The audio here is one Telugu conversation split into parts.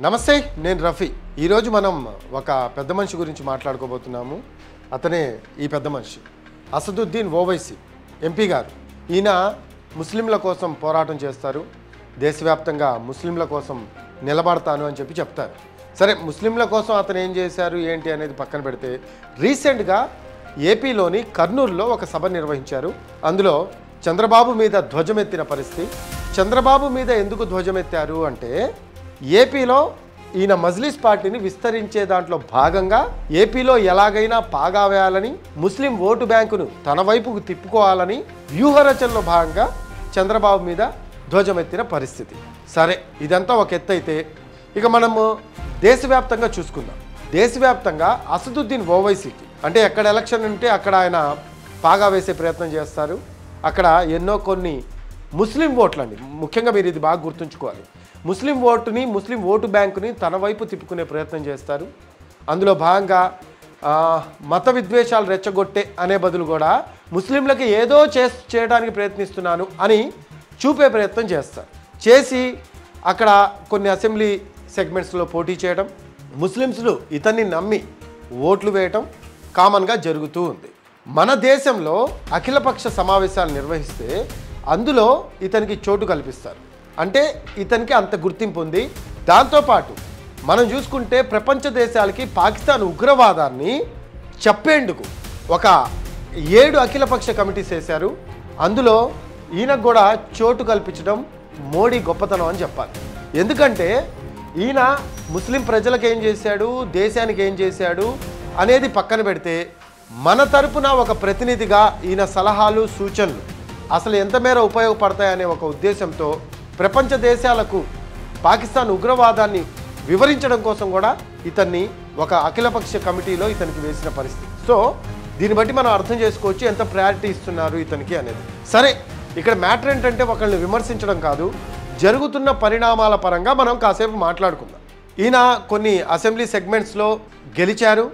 నమస్తే, నేను రఫీ. ఈరోజు మనం ఒక పెద్ద మనిషి గురించి మాట్లాడుకోబోతున్నాము. అతనే ఈ పెద్ద మనిషి, అసదుద్దీన్ ఓవైసీ ఎంపీ గారు. ఈయన ముస్లింల కోసం పోరాటం చేస్తారు. దేశవ్యాప్తంగా ముస్లింల కోసం నిలబడతాను అని చెప్తారు. సరే, ముస్లింల కోసం అతను ఏం చేశారు ఏంటి అనేది పక్కన పెడితే, రీసెంట్గా ఏపీలోని కర్నూలులో ఒక సభ నిర్వహించారు. అందులో చంద్రబాబు మీద ధ్వజమెత్తిన పరిస్థితి. చంద్రబాబు మీద ఎందుకు ధ్వజమెత్తారు అంటే, ఏపీలో ఈయన మజ్లిస్ పార్టీని విస్తరించే దాంట్లో భాగంగా ఏపీలో ఎలాగైనా పాగా వేయాలని, ముస్లిం ఓటు బ్యాంకును తన వైపుకు తిప్పుకోవాలని వ్యూహరచనలో భాగంగా చంద్రబాబు మీద ధ్వజమెత్తిన పరిస్థితి. సరే, ఇదంతా ఒక ఎత్తు అయితే, ఇక మనము దేశవ్యాప్తంగా చూసుకుందాం. దేశవ్యాప్తంగా అసదుద్దీన్ ఓవైసీకి అంటే ఎక్కడ ఎలక్షన్ ఉంటే అక్కడ ఆయన పాగా వేసే ప్రయత్నం చేస్తారు. అక్కడ కొన్ని ముస్లిం ఓట్లండి, ముఖ్యంగా మీరు ఇది బాగా గుర్తుంచుకోవాలి. ముస్లిం ఓటుని, ముస్లిం ఓటు బ్యాంకుని తన వైపు తిప్పుకునే ప్రయత్నం చేస్తారు. అందులో భాగంగా మత విద్వేషాలు రెచ్చగొట్టే అనే బదులు కూడా ముస్లింలకి ఏదో చేయడానికి ప్రయత్నిస్తున్నాను అని చూపే ప్రయత్నం చేస్తారు. చేసి అక్కడ కొన్ని అసెంబ్లీ సెగ్మెంట్స్లో పోటీ చేయడం, ముస్లిమ్స్లు ఇతన్ని నమ్మి ఓట్లు వేయటం కామన్గా జరుగుతూ ఉంది. మన దేశంలో అఖిలపక్ష సమావేశాలు నిర్వహిస్తే అందులో ఇతనికి చోటు కల్పిస్తారు. అంటే ఇతనికి అంత గుర్తింపు ఉంది. దాంతోపాటు మనం చూసుకుంటే ప్రపంచ దేశాలకి పాకిస్తాన్ ఉగ్రవాదాన్ని చెప్పేందుకు ఒక 7 అఖిలపక్ష కమిటీస్ వేశారు. అందులో ఈయనకు కూడా చోటు కల్పించడం మోడీ గొప్పతనం అని చెప్పాలి. ఎందుకంటే ఈయన ముస్లిం ప్రజలకు ఏం చేశాడు, దేశానికి ఏం చేశాడు అనేది పక్కన పెడితే, మన తరపున ఒక ప్రతినిధిగా ఈయన సలహాలు, సూచనలు అసలు ఎంత మేర ఉపయోగపడతాయనే ఒక ఉద్దేశంతో ప్రపంచ దేశాలకు పాకిస్తాన్ ఉగ్రవాదాన్ని వివరించడం కోసం కూడా ఇతన్ని ఒక అఖిలపక్ష కమిటీలో ఇతనికి వేసిన పరిస్థితి. సో దీన్ని బట్టి మనం అర్థం చేసుకోవచ్చు ఎంత ప్రయారిటీ ఇస్తున్నారు ఇతనికి అనేది. సరే, ఇక్కడ మ్యాటర్ ఏంటంటే ఒకళ్ళని విమర్శించడం కాదు, జరుగుతున్న పరిణామాల పరంగా మనం కాసేపు మాట్లాడుకుందాం. ఈయన కొన్ని అసెంబ్లీ సెగ్మెంట్స్లో గెలిచారు.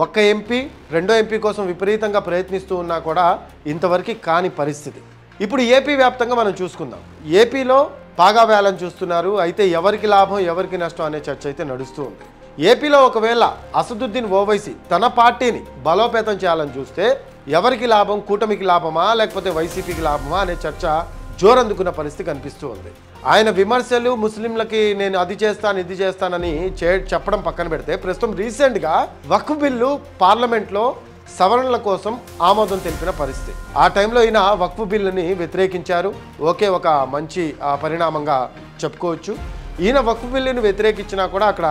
ఒక్క ఎంపీ, రెండో ఎంపీ కోసం విపరీతంగా ప్రయత్నిస్తూ ఉన్నా కూడా ఇంతవరకు కాని పరిస్థితి. ఇప్పుడు ఏపీ వ్యాప్తంగా మనం చూసుకుందాం. ఏపీలో పాగా వేయాలని చూస్తున్నారు. అయితే ఎవరికి లాభం, ఎవరికి నష్టం అనే చర్చ అయితే నడుస్తూ ఉంది. ఏపీలో ఒకవేళ అసదుద్దీన్ ఓవైసీ తన పార్టీని బలోపేతం చేయాలని చూస్తే ఎవరికి లాభం, కూటమికి లాభమా లేకపోతే వైసీపీకి లాభమా అనే చర్చ జోరందుకున్న పరిస్థితి కనిపిస్తూ ఉంది. ఆయన విమర్శలు ముస్లింలకి నేను అది చేస్తాను ఇది చేస్తానని చెప్పడం పక్కన పెడితే, ప్రస్తుతం రీసెంట్గా వక్ఫ్ బిల్లు పార్లమెంట్లో సవరణల కోసం ఆమోదం తెలిపిన పరిస్థితి. ఆ టైంలో ఈయన వక్ఫ్ బిల్లుని వ్యతిరేకించారు. ఓకే, ఒక మంచి పరిణామంగా చెప్పుకోవచ్చు. ఈయన వక్ఫ్ బిల్లుని వ్యతిరేకించినా కూడా అక్కడ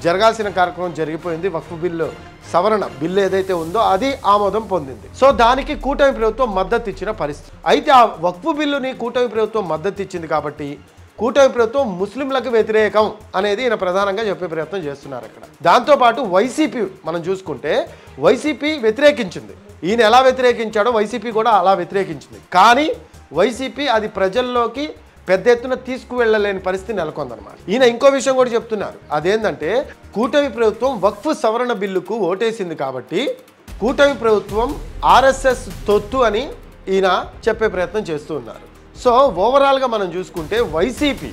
జరగాల్సిన కార్యక్రమం జరిగిపోయింది. వక్ఫ్ బిల్లు సవరణ బిల్లు ఏదైతే ఉందో అది ఆమోదం పొందింది. సో దానికి కూటమి ప్రభుత్వం మద్దతు ఇచ్చిన పరిస్థితి. అయితే ఆ వక్ఫ్ బిల్లుని కూటమి ప్రభుత్వం మద్దతు ఇచ్చింది కాబట్టి కూటమి ప్రభుత్వం ముస్లింలకు వ్యతిరేకం అనేది ఈయన ప్రధానంగా చెప్పే ప్రయత్నం చేస్తున్నారు అక్కడ. దాంతోపాటు వైసీపీ మనం చూసుకుంటే వైసీపీ వ్యతిరేకించింది. ఈయన ఎలా వ్యతిరేకించాడో వైసీపీ కూడా అలా వ్యతిరేకించింది. కానీ వైసీపీ అది ప్రజల్లోకి పెద్ద ఎత్తున తీసుకువెళ్ళలేని పరిస్థితి నెలకొందనమాట. ఈయన ఇంకో విషయం కూడా చెప్తున్నారు. అదేంటంటే కూటమి ప్రభుత్వం వక్ఫ్ సవరణ బిల్లుకు ఓటేసింది కాబట్టి కూటమి ప్రభుత్వం ఆర్ఎస్ఎస్ తొత్తు అని ఈయన చెప్పే ప్రయత్నం చేస్తూ ఉన్నారు. సో ఓవరాల్గా మనం చూసుకుంటే వైసీపీ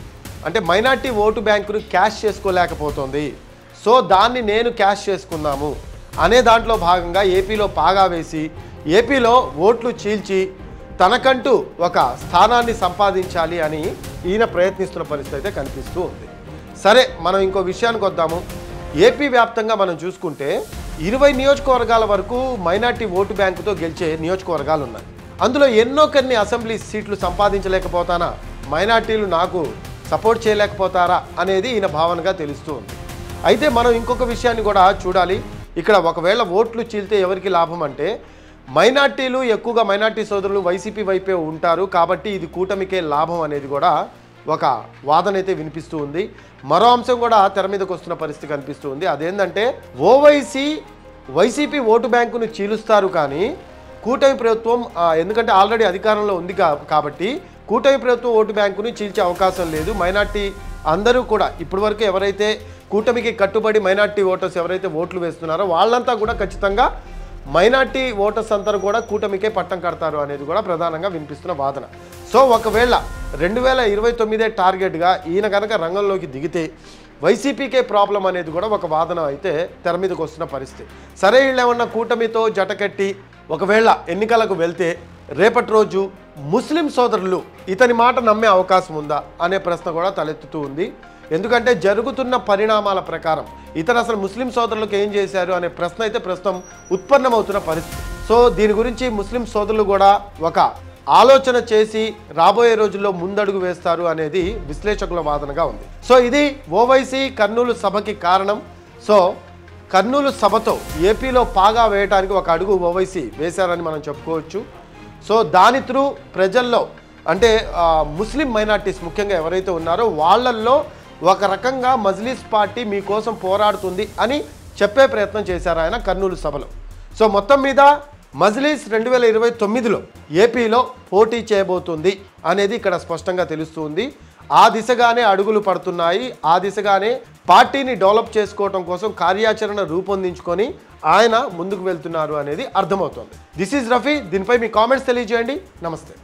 అంటే మైనార్టీ ఓటు బ్యాంకును క్యాష్ చేసుకోలేకపోతుంది. సో దాన్ని నేను క్యాష్ చేసుకుందాము అనే దాంట్లో భాగంగా ఏపీలో పాగా వేసి ఏపీలో ఓట్లు చీల్చి తనకంటూ ఒక స్థానాన్ని సంపాదించాలి అని ఈయన ప్రయత్నిస్తున్న పరిస్థితి అయితే కనిపిస్తూ ఉంది. సరే, మనం ఇంకో విషయానికి వద్దాము. ఏపీ వ్యాప్తంగా మనం చూసుకుంటే 20 నియోజకవర్గాల వరకు మైనార్టీ ఓటు బ్యాంకుతో గెలిచే నియోజకవర్గాలు ఉన్నాయి. అందులో కొన్ని అసెంబ్లీ సీట్లు సంపాదించలేకపోతానా, మైనార్టీలు నాకు సపోర్ట్ చేయలేకపోతారా అనేది ఈయన భావనగా తెలుస్తూ ఉంది. అయితే మనం ఇంకొక విషయాన్ని కూడా చూడాలి. ఇక్కడ ఒకవేళ ఓట్లు చీల్తే ఎవరికి లాభం అంటే, మైనార్టీలు ఎక్కువగా మైనార్టీ సోదరులు వైసీపీ వైపే ఉంటారు కాబట్టి ఇది కూటమికే లాభం అనేది కూడా ఒక వాదన అయితే వినిపిస్తూ ఉంది. మరో అంశం కూడా తెర మీదకి వస్తున్న పరిస్థితి కనిపిస్తూ ఉంది. అదేంటంటే వైసీపీ ఓటు బ్యాంకును చీలుస్తారు కానీ కూటమి ప్రభుత్వం ఎందుకంటే ఆల్రెడీ అధికారంలో ఉంది కాబట్టి కూటమి ప్రభుత్వం ఓటు బ్యాంకుని చీల్చే అవకాశం లేదు. మైనార్టీ అందరూ కూడా ఇప్పటివరకు ఎవరైతే కూటమికి కట్టుబడి మైనార్టీ ఓటర్స్ ఎవరైతే ఓట్లు వేస్తున్నారో వాళ్ళంతా కూడా ఖచ్చితంగా మైనార్టీ ఓటర్స్ అందరూ కూడా కూటమికే పట్టం కడతారు అనేది కూడా ప్రధానంగా వినిపిస్తున్న వాదన. సో ఒకవేళ 2029 టార్గెట్గా ఈయన కనుక రంగంలోకి దిగితే వైసీపీకే ప్రాబ్లం అనేది కూడా ఒక వాదన అయితే తెర మీదకి వస్తున్న పరిస్థితి. సరే, వీళ్ళు ఏమన్నా కూటమితో జటకట్టి ఒకవేళ ఎన్నికలకు వెళ్తే రేపటి రోజు ముస్లిం సోదరులు ఇతని మాట నమ్మే అవకాశం ఉందా అనే ప్రశ్న కూడా తలెత్తుతూ ఉంది. ఎందుకంటే జరుగుతున్న పరిణామాల ప్రకారం ఇతను అసలు ముస్లిం సోదరులకు ఏం చేశారు అనే ప్రశ్న అయితే ప్రస్తుతం ఉత్పన్నమవుతున్న పరిస్థితి. సో దీని గురించి ముస్లిం సోదరులు కూడా ఒక ఆలోచన చేసి రాబోయే రోజుల్లో ముందడుగు వేస్తారు అనేది విశ్లేషకుల వాదనగా ఉంది. సో ఇది ఓవైసీ కర్నూలు సభకి కారణం. సో కర్నూలు సభతో ఏపీలో పాగా వేయడానికి ఒక అడుగు ఓవైసీ వేశారని మనం చెప్పుకోవచ్చు. సో దాని త్రూ ప్రజల్లో అంటే ముస్లిం మైనార్టీస్ ముఖ్యంగా ఎవరైతే ఉన్నారో వాళ్ళల్లో ఒక రకంగా మజ్లిస్ పార్టీ మీకోసం పోరాడుతుంది అని చెప్పే ప్రయత్నం చేశారు ఆయన కర్నూలు సభలో. సో మొత్తం మీద మజ్లిస్ 2029లో ఏపీలో పోటీ చేయబోతుంది అనేది ఇక్కడ స్పష్టంగా తెలుస్తుంది. ఆ దిశగానే అడుగులు పడుతున్నాయి. ఆ దిశగానే పార్టీని డెవలప్ చేసుకోవడం కోసం కార్యాచరణ రూపొందించుకొని ఆయన ముందుకు వెళ్తున్నారు అనేది అర్థమవుతుంది. This is Rafi. దీనిపై మీ కామెంట్స్ తెలియజేయండి. నమస్తే.